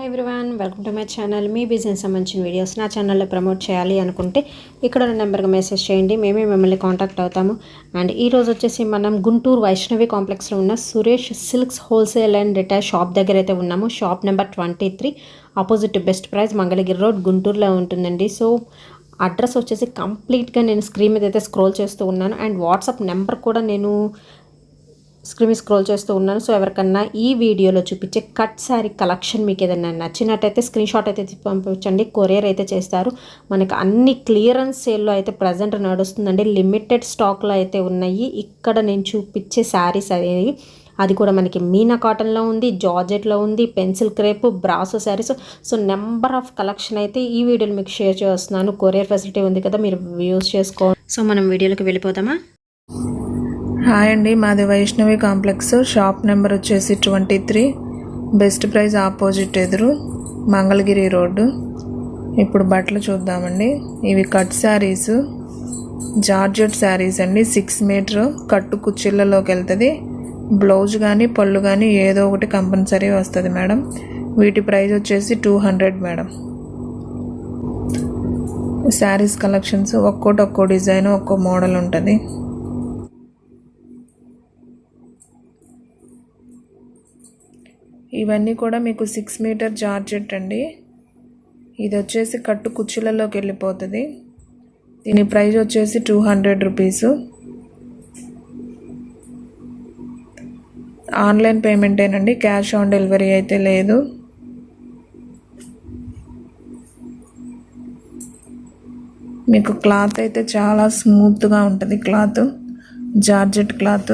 Everyone, welcome to my channel. Me business సంబంధించిన videos నా ఛానల్లో ప్రమోట్ చేయాలి అనుకుంటే ఇక్కడ ఉన్న నెంబర్కి మెసేజ్ చేయండి, మేమే మిమ్మల్ని కాంటాక్ట్ అవుతాము. అండ్ ఈరోజు వచ్చేసి మనం గుంటూరు వైష్ణవి కాంప్లెక్స్లో ఉన్న Suresh silks wholesale and retail shop దగ్గర అయితే ఉన్నాము. Shop number 23, opposite best price, Mangalagiri road, గుంటూరులో ఉంటుందండి. సో అడ్రస్ వచ్చేసి కంప్లీట్గా నేను స్క్రీన్ మీద అయితే స్క్రోల్ చేస్తూ ఉన్నాను. అండ్ వాట్సాప్ నెంబర్ కూడా నేను స్క్రీన్ స్క్రోల్ చేస్తూ ఉన్నాను. సో ఎవరికన్నా ఈ వీడియోలో చూపించే కట్ శారీ కలెక్షన్ మీకు ఏదైనా నచ్చినట్టయితే స్క్రీన్ షాట్ అయితే పంపించండి, కొరియర్ అయితే చేస్తారు. మనకి అన్ని క్లియరెన్స్ సేల్లో అయితే ప్రజెంట్ నడుస్తుందండి. లిమిటెడ్ స్టాక్లో అయితే ఉన్నాయి. ఇక్కడ నేను చూపించే శారీస్ అనేవి అది కూడా మనకి మీనా కాటన్లో ఉంది, జార్జెట్లో ఉంది, pencil crepe, brasso saris. So number of collection అయితే ఈ వీడియోలో మీకు షేర్ చేస్తున్నాను. కొరియర్ ఫెసిలిటీ ఉంది కదా, మీరు యూస్ చేసుకోవాలి. సో మనం వీడియోలోకి వెళ్ళిపోదామా? హాయ్ అండి, మాది వైష్ణవి కాంప్లెక్స్. షాప్ నెంబర్ వచ్చేసి 23, బెస్ట్ ప్రైస్ ఆపోజిట్ ఎదురు, మంగళగిరి రోడ్డు. ఇప్పుడు బట్టలు చూద్దామండి. ఇవి కట్ శారీస్, జార్జెట్ శారీస్ అండి. 6 మీటర్ కట్టు కుచ్చిళ్ళలోకి వెళ్తుంది. బ్లౌజ్ కానీ పళ్ళు కానీ ఏదో ఒకటి కంపల్సరీ వస్తుంది మేడం. వీటి ప్రైస్ వచ్చేసి 200 మేడం. శారీస్ కలెక్షన్స్ ఒక్కో డిజైన్ ఒక్కో మోడల్ ఉంటుంది. ఇవన్నీ కూడా మీకు 6 మీటర్ జార్జెట్ అండి. ఇది వచ్చేసి కట్టు కుచ్చులలోకి వెళ్ళిపోతుంది. దీని ప్రైస్ వచ్చేసి 200 రూపీస్. ఆన్లైన్ పేమెంటేనండి, క్యాష్ ఆన్ డెలివరీ అయితే లేదు. మీకు క్లాత్ అయితే చాలా స్మూత్గా ఉంటుంది. Cloth georgette cloth.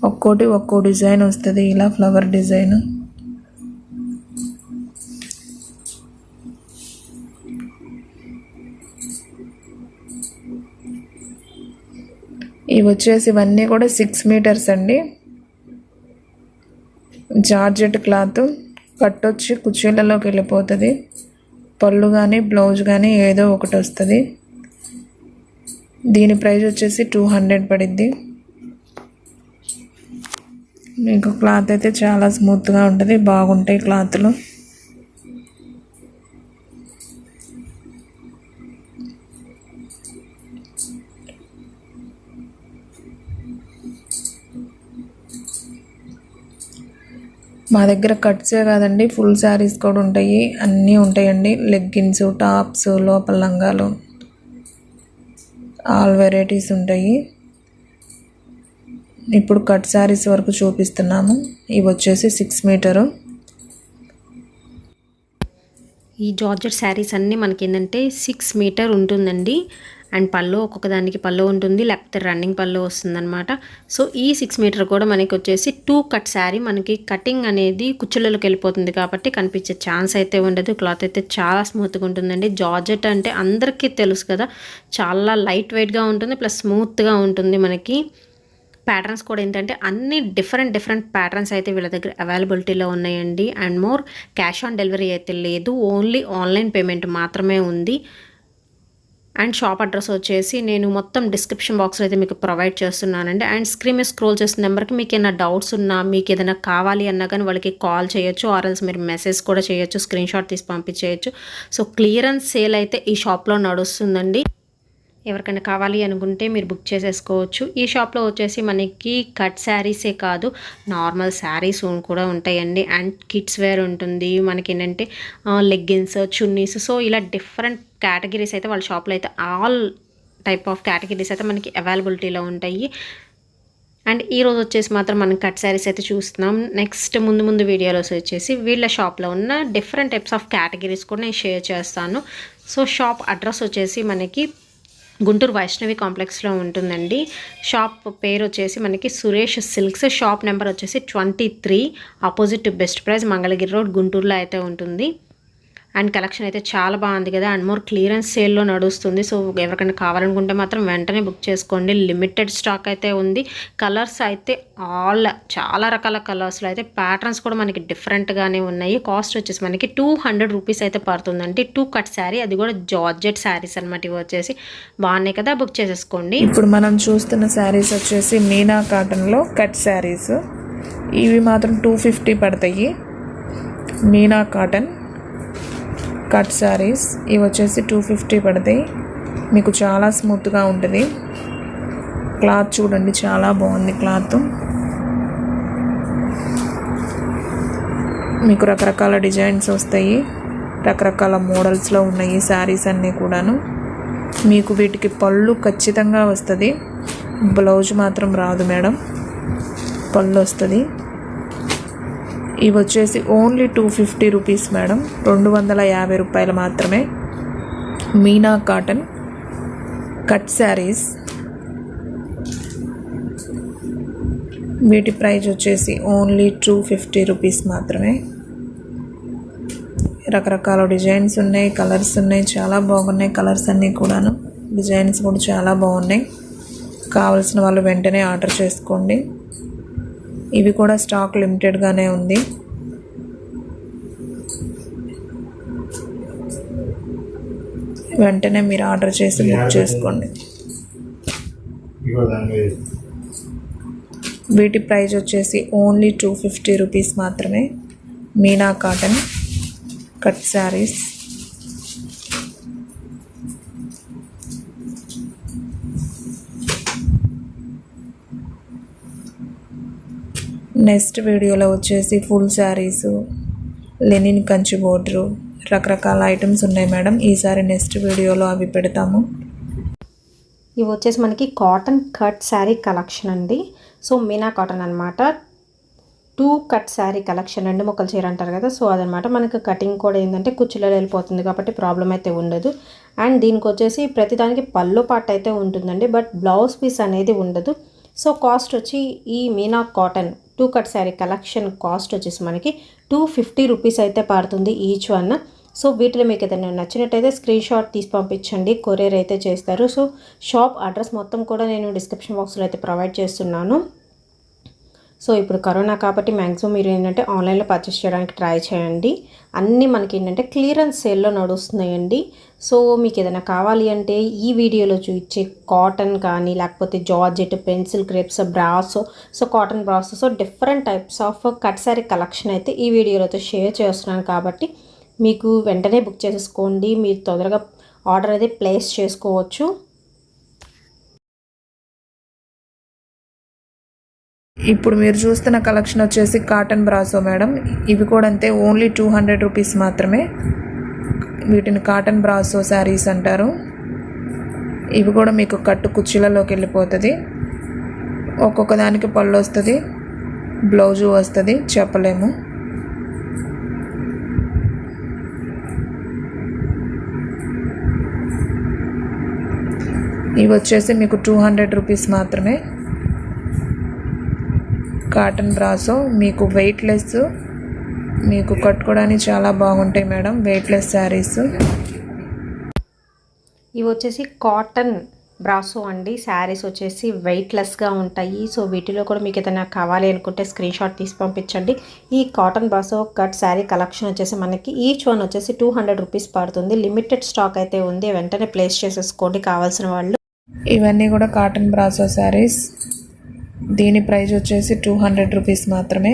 ఒక్కో డిజైన్ వస్తుంది, ఇలా ఫ్లవర్ డిజైన్. ఇవి వచ్చేసి ఇవన్నీ కూడా 6 మీటర్స్ అండి. జార్జెట్ క్లాత్, కట్టొచ్చి కుర్చీలలోకి వెళ్ళిపోతుంది. పళ్ళు కానీ బ్లౌజ్ కానీ ఏదో ఒకటి వస్తుంది. దీని ప్రైస్ వచ్చేసి 200 పడిద్ది. మీకు క్లాత్ అయితే చాలా స్మూత్గా ఉంటుంది, బాగుంటాయి క్లాత్లు. మా దగ్గర కట్సే కాదండి, ఫుల్ శారీస్ కూడా ఉంటాయి, అన్నీ ఉంటాయండి. లెగ్గిన్స్, టాప్స్, లోపల లంగాలు, ఆల్ వెరైటీస్ ఉంటాయి. ఇప్పుడు కట్ శారీస్ వరకు చూపిస్తున్నాము. ఇవి వచ్చేసి 6 మీటరు. ఈ జార్జెట్ శారీస్ అన్నీ మనకి ఏంటంటే 6 మీటర్ ఉంటుందండి. అండ్ పళ్ళు ఒక్కొక్క దానికి పళ్ళు ఉంటుంది, లేకపోతే రన్నింగ్ పళ్ళు వస్తుందన్నమాట. సో ఈ 6 మీటర్ కూడా మనకి వచ్చేసి 2 కట్ శారీ. మనకి కటింగ్ అనేది కుచ్చులలోకి వెళ్ళిపోతుంది కాబట్టి కనిపించే ఛాన్స్ అయితే ఉండదు. క్లాత్ అయితే చాలా స్మూత్గా ఉంటుందండి. జార్జెట్ అంటే అందరికీ తెలుసు కదా, చాలా లైట్ వెయిట్గా ఉంటుంది, ప్లస్ స్మూత్గా ఉంటుంది. మనకి ప్యాటర్న్స్ కూడా ఏంటంటే అన్ని డిఫరెంట్ ప్యాటర్న్స్ అయితే వీళ్ళ దగ్గర అవైలబిలిటీలో ఉన్నాయండి. And more cash on delivery అయితే లేదు, ఓన్లీ ఆన్లైన్ పేమెంట్ మాత్రమే ఉంది. అండ్ షాప్ అడ్రస్ వచ్చేసి నేను మొత్తం డిస్క్రిప్షన్ బాక్స్లో అయితే మీకు ప్రొవైడ్ చేస్తున్నానండి. అండ్ స్క్రీన్ మీద స్క్రోల్ చేసిన నెంబర్కి మీకు ఏమైనా డౌట్స్ ఉన్నా, మీకు ఏదైనా కావాలి అన్నా కానీ వాళ్ళకి కాల్ చేయొచ్చు, ఆర్ఎల్స్ మీరు మెసేజ్ కూడా చేయొచ్చు, స్క్రీన్ షాట్ తీసి పంపించేయచ్చు. సో క్లియరెన్స్ సేల్ అయితే ఈ షాప్లో నడుస్తుందండి. ఎవరికైనా కావాలి అనుకుంటే మీరు బుక్ చేసేసుకోవచ్చు. ఈ షాప్లో వచ్చేసి మనకి కట్ శారీసే కాదు, నార్మల్ శారీస్ కూడా ఉంటాయండి. అండ్ కిడ్స్ వేర్ ఉంటుంది, మనకి ఏంటంటే లెగ్గిన్స్, చున్నీస్. సో ఇలా డిఫరెంట్ కేటగిరీస్ అయితే వాళ్ళ షాప్లో అయితే ఆల్ టైప్ ఆఫ్ కేటగిరీస్ అయితే మనకి అవైలబిలిటీలో ఉంటాయి. అండ్ ఈరోజు వచ్చేసి మాత్రం మనం కట్ శారీస్ అయితే చూస్తున్నాం. నెక్స్ట్ ముందు వీడియోలో వచ్చేసి వీళ్ళ షాప్లో ఉన్న డిఫరెంట్ టైప్స్ ఆఫ్ కేటగిరీస్ కూడా నేను షేర్ చేస్తాను. సో షాప్ అడ్రస్ వచ్చేసి మనకి గుంటూరు వైష్ణవి కాంప్లెక్స్లో ఉంటుందండి. షాప్ పేరు వచ్చేసి మనకి సురేష్ సిల్క్స్. షాప్ నెంబర్ వచ్చేసి 23, opposite best price, Mangalagiri road, గుంటూరులో అయితే ఉంటుంది. అండ్ కలెక్షన్ అయితే చాలా బాగుంది కదా. అండ్ మోర్ క్లియరెన్స్ సేల్లో నడుస్తుంది. సో ఎవరికైనా కావాలనుకుంటే మాత్రం వెంటనే బుక్ చేసుకోండి. లిమిటెడ్ స్టాక్ అయితే ఉంది. కలర్స్ అయితే చాలా రకాల కలర్స్లో అయితే ప్యాటర్న్స్ కూడా మనకి డిఫరెంట్గానే ఉన్నాయి. కాస్ట్ వచ్చేసి మనకి 200 రూపీస్ అయితే పడుతుందండి. 2 కట్ శారీ, అది కూడా జార్జెట్ శారీస్ అనమాట. ఇవి వచ్చేసి బాగున్నాయి కదా, బుక్ చేసేసుకోండి. ఇప్పుడు మనం చూస్తున్న శారీస్ వచ్చేసి మీనా కాటన్లో కట్ శారీస్. ఇవి మాత్రం 250 పడతాయి. Meena cotton cut saris. ఇవి వచ్చేసి 250 పడతాయి. మీకు చాలా స్మూత్గా ఉంటుంది. క్లాత్ చూడండి, చాలా బాగుంది క్లాత్. మీకు రకరకాల డిజైన్స్ వస్తాయి, రకరకాల మోడల్స్లో ఉన్నాయి శారీస్ అన్నీ కూడాను. మీకు వీటికి పళ్ళు ఖచ్చితంగా వస్తుంది, బ్లౌజ్ మాత్రం రాదు మేడం, పళ్ళు వస్తుంది. ఇవి వచ్చేసి ఓన్లీ 250 రూపీస్ మేడం, 250 రూపాయలు మాత్రమే. Meena cotton cut saris. వీటి ప్రైస్ వచ్చేసి ఓన్లీ 250 రూపీస్ మాత్రమే. రకరకాల డిజైన్స్ ఉన్నాయి, కలర్స్ ఉన్నాయి, చాలా బాగున్నాయి కలర్స్ అన్నీ కూడాను. డిజైన్స్ కూడా చాలా బాగున్నాయి. కావాల్సిన వాళ్ళు వెంటనే ఆర్డర్ చేసుకోండి. ఇవి కూడా స్టాక్ లిమిటెడ్గానే ఉంది. వెంటనే మీరు ఆర్డర్ చేసి బుక్ చేసుకోండి. వీటి ప్రైస్ వచ్చేసి ఓన్లీ 250 రూపీస్ మాత్రమే. Meena cotton cut saris. Next వీడియోలో వచ్చేసి full saris, linen Kanchi border, రకరకాల ఐటమ్స్ ఉన్నాయి మేడం. ఈసారి నెక్స్ట్ వీడియోలో అవి పెడతాము. ఇవి వచ్చేసి మనకి కాటన్ కట్ శారీ కలెక్షన్ అండి. సో మీనా కాటన్ అనమాట. 2 కట్ శారీ కలెక్షన్, 2 ముక్కలు చీర అంటారు కదా, సో అదనమాట. మనకి కటింగ్ కూడా ఏంటంటే కుచ్చులో వెళ్ళిపోతుంది కాబట్టి ప్రాబ్లం అయితే ఉండదు. అండ్ దీనికి వచ్చేసి ప్రతిదానికి పళ్ళు పాట అయితే ఉంటుందండి, బట్ బ్లౌజ్ పీస్ అనేది ఉండదు. సో కాస్ట్ వచ్చి ఈ Meena cotton 2 cut sari collection cost వచ్చేసి మనకి 250 రూపీస్ అయితే పడుతుంది ఈచ్ వన్. సో వీటిలో మీకు ఏదైనా నచ్చినట్టయితే స్క్రీన్ షాట్ తీసి పంపించండి, కొరియర్ అయితే చేస్తారు. సో షాప్ అడ్రస్ మొత్తం కూడా నేను డిస్క్రిప్షన్ బాక్స్లో అయితే ప్రొవైడ్ చేస్తున్నాను. సో ఇప్పుడు కరోనా కాబట్టి మ్యాక్సిమం మీరు ఏంటంటే ఆన్లైన్లో పర్చేస్ చేయడానికి ట్రై చేయండి. అన్నీ మనకి ఏంటంటే క్లియరెన్స్ సేల్లో నడుస్తున్నాయండి. సో మీకు ఏదైనా కావాలి అంటే ఈ వీడియోలో చూపించే కాటన్ కానీ లేకపోతే georgette, pencil crepes, brasso, so cotton brasso, so different types of cut sari collection అయితే ఈ వీడియోలో షేర్ చేస్తున్నాను కాబట్టి మీకు వెంటనే బుక్ చేసేసుకోండి. మీరు తొందరగా ఆర్డర్ అయితే ప్లేస్ చేసుకోవచ్చు. ఇప్పుడు మీరు చూస్తున్న కలెక్షన్ వచ్చేసి కాటన్ బ్రాసో మేడం. ఇవి కూడా అంతే, ఓన్లీ 200 రూపీస్ మాత్రమే. వీటిని కాటన్ బ్రాసో శారీస్ అంటారు. ఇవి కూడా మీకు కట్టు కుర్చీలలోకి వెళ్ళిపోతుంది. ఒక్కొక్క దానికి పళ్ళు వస్తుంది, బ్లౌజు వస్తుంది, చెప్పలేము. ఇవి వచ్చేసి మీకు 200 రూపీస్ మాత్రమే. కాటన్ బ్రాసో మీకు వెయిట్లెస్, మీకు కట్టుకోవడానికి చాలా బాగుంటాయి మేడం, వెయిట్లెస్ శారీస్. ఇవి వచ్చేసి కాటన్ బ్రాసో అండి. శారీస్ వచ్చేసి వెయిట్లెస్గా ఉంటాయి. సో వీటిలో కూడా మీకు ఏదైనా కావాలి అనుకుంటే స్క్రీన్ షాట్ తీసి పంపించండి. ఈ cotton brasso cut sari collection వచ్చేసి మనకి ఈచ్ వన్ వచ్చేసి 200 రూపీస్ పడుతుంది. లిమిటెడ్ స్టాక్ అయితే ఉంది, వెంటనే ప్లేస్ చేసేసుకోండి కావాల్సిన వాళ్ళు. ఇవన్నీ కూడా కాటన్ బ్రాసో శారీస్. దీని ప్రైస్ వచ్చేసి 200 రూపీస్ మాత్రమే.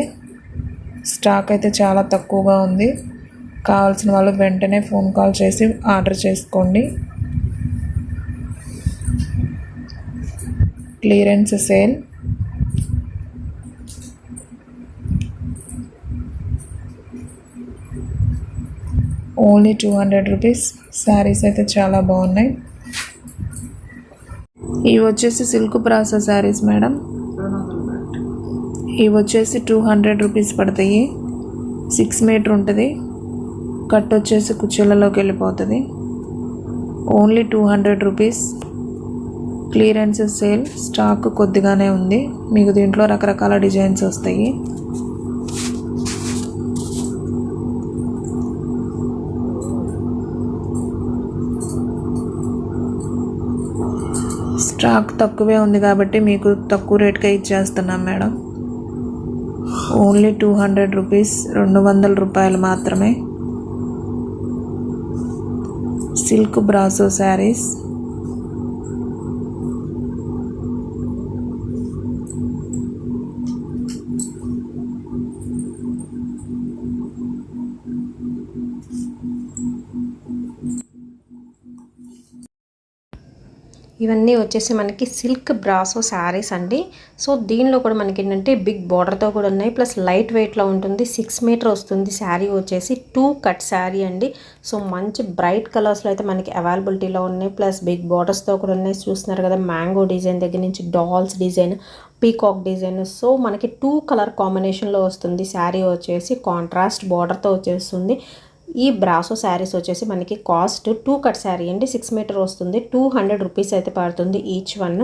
స్టాక్ అయితే చాలా తక్కువగా ఉంది. కావాల్సిన వాళ్ళు వెంటనే ఫోన్ కాల్ చేసి ఆర్డర్ చేసుకోండి. Clearance sale. Only 200 rupees. Saris అయితే చాలా బాగున్నాయి. ఇవి వచ్చేసి సిల్క్ బ్రాసో శారీస్ మేడం. ఇవి వచ్చేసి 200 రూపీస్ పడతాయి. 6 మీటర్ ఉంటుంది. కట్ వచ్చేసి కుర్చీలలోకి వెళ్ళిపోతుంది. Only 200 rupees. Clearance sale. Stock కొద్దిగానే ఉంది. మీకు దీంట్లో రకరకాల డిజైన్స్ వస్తాయి. స్టాక్ తక్కువే ఉంది కాబట్టి మీకు తక్కువ రేట్కే ఇచ్చేస్తున్నాం మేడం. ఓన్లీ 200 రూపీస్, 200 రూపాయలు మాత్రమే. Silk brasso saris. ఇవన్నీ వచ్చేసి మనకి సిల్క్ బ్రాసో శారీస్ అండి. సో దీనిలో కూడా మనకి ఏంటంటే బిగ్ బార్డర్తో కూడా ఉన్నాయి, ప్లస్ లైట్ వెయిట్లో ఉంటుంది. 6 మీటర్ వస్తుంది శారీ వచ్చేసి. 2 కట్ శారీ అండి. సో మంచి బ్రైట్ కలర్స్లో అయితే మనకి అవైలబిలిటీలో ఉన్నాయి, ప్లస్ బిగ్ బార్డర్స్తో కూడా ఉన్నాయి. చూస్తున్నారు కదా, మ్యాంగో డిజైన్ దగ్గర నుంచి dolls design, peacock design. So మనకి 2 కలర్ కాంబినేషన్లో వస్తుంది శారీ వచ్చేసి. కాంట్రాస్ట్ బార్డర్తో వచ్చేస్తుంది. ఈ బ్రాసో శారీస్ వచ్చేసి మనకి కాస్ట్ 2 కట్ శారీ అండి. 6 మీటర్ వస్తుంది. 200 రూపీస్ అయితే పడుతుంది each one.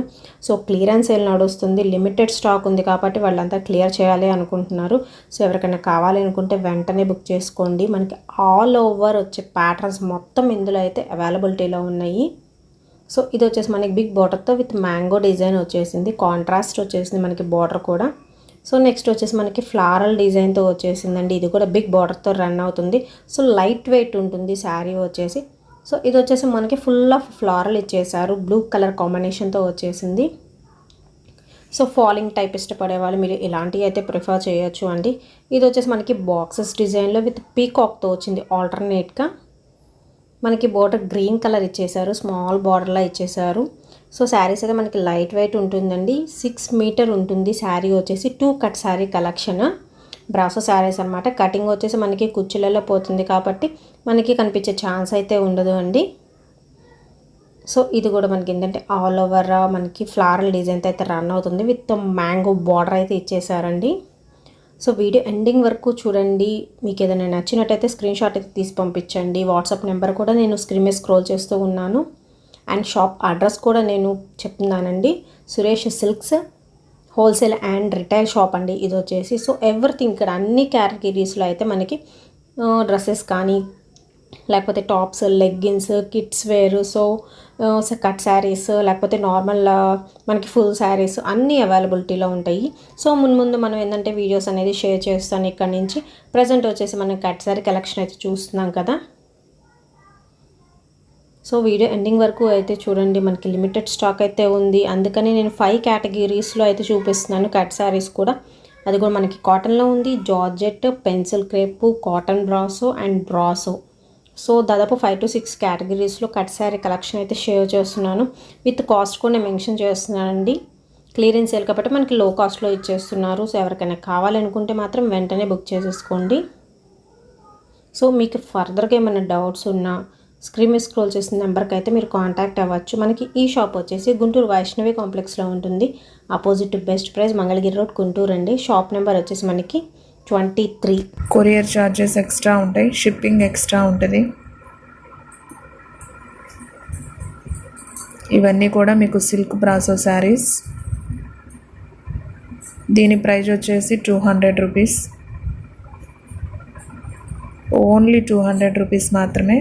So clearance sale నడుస్తుంది. లిమిటెడ్ స్టాక్ ఉంది కాబట్టి వాళ్ళంతా క్లియర్ చేయాలి అనుకుంటున్నారు. సో ఎవరికైనా కావాలి అనుకుంటే వెంటనే బుక్ చేసుకోండి. మనకి ఆల్ ఓవర్ వచ్చే ప్యాటర్న్స్ మొత్తం ఇందులో అయితే అవైలబిలిటీలో ఉన్నాయి. సో ఇది వచ్చేసి మనకి బిగ్ బార్డర్తో విత్ మ్యాంగో డిజైన్ వచ్చేసింది. కాంట్రాస్ట్ వచ్చేసింది మనకి బార్డర్ కూడా. సో నెక్స్ట్ వచ్చేసి మనకి ఫ్లారల్ డిజైన్తో వచ్చేసిందండి. ఇది కూడా బిగ్ బార్డర్తో రన్ అవుతుంది. సో లైట్ వెయిట్ ఉంటుంది శారీ వచ్చేసి. సో ఇది వచ్చేసి మనకి ఫుల్ ఆఫ్ ఫ్లారల్ ఇచ్చేసారు, బ్లూ కలర్ కాంబినేషన్తో వచ్చేసింది. సో ఫాలింగ్ టైప్ ఇష్టపడే వాళ్ళు మీరు ఇలాంటివి అయితే ప్రిఫర్ చేయొచ్చు అండి. ఇది వచ్చేసి మనకి బాక్సెస్ డిజైన్లో విత్ పీకాక్తో వచ్చింది. ఆల్టర్నేట్గా మనకి బార్డర్ గ్రీన్ కలర్ ఇచ్చేసారు, స్మాల్ బార్డర్లా ఇచ్చేసారు. సో శారీస్ అయితే మనకి లైట్ వెయిట్ ఉంటుందండి. 6 మీటర్ ఉంటుంది శారీ వచ్చేసి. 2 cut sari collection brasso saris అనమాట. కటింగ్ వచ్చేసి మనకి కుచ్చులలో పోతుంది కాబట్టి మనకి కనిపించే ఛాన్స్ అయితే ఉండదు అండి. సో ఇది కూడా మనకి ఏంటంటే ఆల్ ఓవర్ మనకి ఫ్లారల్ డిజైన్తో అయితే రన్ అవుతుంది. విత్ మ్యాంగో బార్డర్ అయితే ఇచ్చేసారండి. సో వీడియో ఎండింగ్ వరకు చూడండి. మీకు ఏదైనా నచ్చినట్టయితే స్క్రీన్ షాట్ అయితే తీసి పంపించండి. వాట్సాప్ నెంబర్ కూడా నేను స్క్రీన్ మీద స్క్రోల్ చేస్తూ ఉన్నాను. అండ్ షాప్ అడ్రస్ కూడా నేను చెప్తున్నానండి. Suresh silks wholesale and retail shop అండి ఇది వచ్చేసి. సో ఎవ్రీథింగ్ ఇక్కడ అన్ని కేటగిరీస్లో అయితే మనకి డ్రెస్సెస్ కానీ, లేకపోతే tops, leggings, kids wear, so cut saris, లేకపోతే నార్మల్ మనకి ఫుల్ శారీస్ అన్నీ అవైలబిలిటీలో ఉంటాయి. సో ముందు మనం ఏంటంటే వీడియోస్ అనేది షేర్ చేస్తాను ఇక్కడ నుంచి. ప్రజెంట్ వచ్చేసి మనం కట్ శారీ కలెక్షన్ అయితే చూస్తున్నాం కదా. సో వీడియో ఎండింగ్ వరకు అయితే చూడండి. మనకి లిమిటెడ్ స్టాక్ అయితే ఉంది, అందుకని నేను 5 కేటగిరీస్లో అయితే చూపిస్తున్నాను కట్ శారీస్ కూడా. అది కూడా మనకి కాటన్లో ఉంది, georgette, pencil crepe, cotton brasso and brasso. So దాదాపు 5 to 6 కేటగిరీస్లో కట్ శారీ కలెక్షన్ అయితే షేర్ చేస్తున్నాను. విత్ కాస్ట్ కూడా నేను మెన్షన్ చేస్తున్నానండి. క్లియరెన్స్ సేల్ కాబట్టి మనకి లో కాస్ట్లో ఇచ్చేస్తున్నారు. సో ఎవరికైనా కావాలనుకుంటే మాత్రం వెంటనే బుక్ చేసేసుకోండి. సో మీకు ఫర్దర్గా ఏమైనా డౌట్స్ ఉన్నా స్క్రీన్ మీద స్క్రోల్ చేసిన నెంబర్కి అయితే మీరు కాంటాక్ట్ అవ్వచ్చు. మనకి ఈ షాప్ వచ్చేసి గుంటూరు వైష్ణవి కాంప్లెక్స్లో ఉంటుంది. Opposite best price, Mangalagiri road, Guntur అండి. షాప్ నెంబర్ వచ్చేసి మనకి 23. కొరియర్ ఛార్జెస్ ఎక్స్ట్రా ఉంటాయి, షిప్పింగ్ ఎక్స్ట్రా ఉంటుంది. ఇవన్నీ కూడా మీకు సిల్క్ బ్రాసో శారీస్. దీని ప్రైస్ వచ్చేసి 200 రూపీస్, ఓన్లీ 200 రూపీస్ మాత్రమే.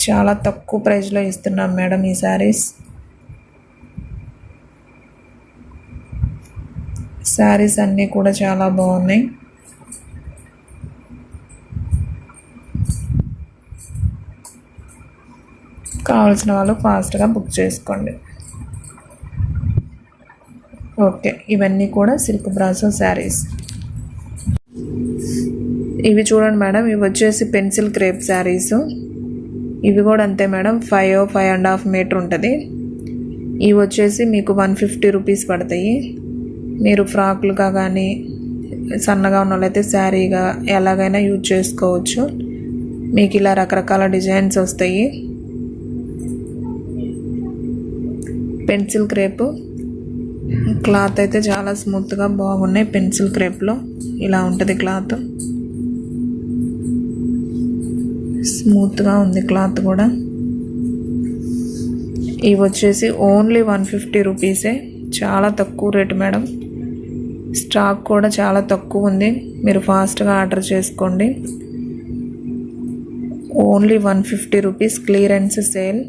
చాలా తక్కువ ప్రైస్లో ఇస్తున్నాం మేడం ఈ శారీస్. శారీస్ అన్నీ కూడా చాలా బాగున్నాయి. కావాల్సిన వాళ్ళు ఫాస్ట్గా బుక్ చేసుకోండి. ఓకే, ఇవన్నీ కూడా సిల్క్ బ్రాసో శారీస్. ఇవి చూడండి మేడం, ఇవి వచ్చేసి పెన్సిల్ క్రేప్ శారీస్. ఇవి కూడా అంతే మేడం, 5.5 మీటర్ ఉంటుంది. ఇవి వచ్చేసి మీకు 150 రూపీస్ పడతాయి. మీరు ఫ్రాక్లుగా కానీ, సన్నగా ఉన్న వాళ్ళైతే శారీగా ఎలాగైనా యూజ్ చేసుకోవచ్చు. మీకు ఇలా రకరకాల డిజైన్స్ వస్తాయి. పెన్సిల్ క్రేప్ క్లాత్ అయితే చాలా స్మూత్గా బాగున్నాయి. పెన్సిల్ క్రేప్లో ఇలా ఉంటుంది క్లాత్, స్మూత్గా ఉంది క్లాత్ కూడా. ఇవి వచ్చేసి ఓన్లీ 150 రూపీసే, చాలా తక్కువ రేటు మేడం. స్టాక్ కూడా చాలా తక్కువ ఉంది, మీరు ఫాస్ట్గా ఆర్డర్ చేసుకోండి. Only 150 rupees, clearance sale.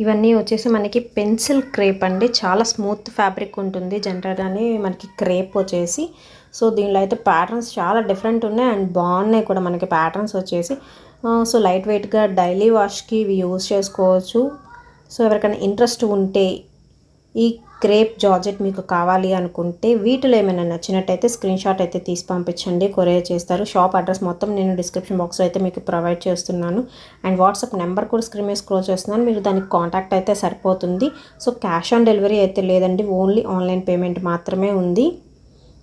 ఇవన్నీ వచ్చేసి మనకి పెన్సిల్ క్రేప్ అండి. చాలా స్మూత్ ఫ్యాబ్రిక్ ఉంటుంది జనరల్గానే మనకి క్రేప్ వచ్చేసి. సో దీనిలో అయితే ప్యాటర్న్స్ చాలా డిఫరెంట్ ఉన్నాయి అండ్ బాగున్నాయి కూడా మనకి ప్యాటర్న్స్ వచ్చేసి. సో లైట్ వెయిట్గా డైలీ వాష్కి ఇవి యూజ్ చేసుకోవచ్చు. సో ఎవరికైనా ఇంట్రెస్ట్ ఉంటే ఈ క్రేప్ జార్జెట్ మీకు కావాలి అనుకుంటే వీటిలో ఏమైనా నచ్చినట్టయితే స్క్రీన్ షాట్ అయితే తీసి పంపించండి, కొరియర్ చేస్తారు. షాప్ అడ్రస్ మొత్తం నేను డిస్క్రిప్షన్ బాక్స్లో అయితే మీకు ప్రొవైడ్ చేస్తున్నాను. అండ్ వాట్సాప్ నెంబర్ కూడా స్క్రీన్ మీద స్క్రోల్ చేస్తున్నాను, మీరు దానికి కాంటాక్ట్ అయితే సరిపోతుంది. సో క్యాష్ ఆన్ డెలివరీ అయితే లేదండి, ఓన్లీ ఆన్లైన్ పేమెంట్ మాత్రమే ఉంది.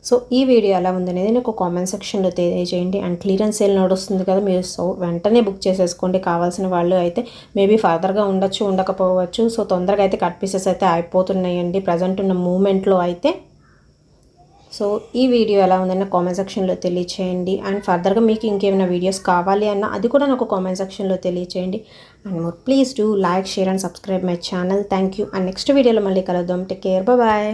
సో ఈ వీడియో ఎలా ఉందనేది నాకు కామెంట్ సెక్షన్లో తెలియజేయండి. అండ్ క్లియరెన్స్ సేల్ నడుస్తుంది కదా, మీరు సో వెంటనే బుక్ చేసేసుకోండి. కావాల్సిన వాళ్ళు అయితే మేబీ ఫర్దర్గా ఉండొచ్చు, ఉండకపోవచ్చు. సో తొందరగా అయితే కట్ పీసెస్ అయితే అయిపోతున్నాయండి ప్రజెంట్ ఉన్న మూమెంట్లో అయితే. సో ఈ వీడియో ఎలా ఉందన్న కామెంట్ సెక్షన్లో తెలియచేయండి. అండ్ ఫర్దర్గా మీకు ఇంకేమైనా వీడియోస్ కావాలి అన్న అది కూడా నాకు కామెంట్ సెక్షన్లో తెలియచేయండి. And more please do like, share and subscribe my channel. Thank you. And next వీడియోలో మళ్ళీ కలుద్దాం. Take care, bye.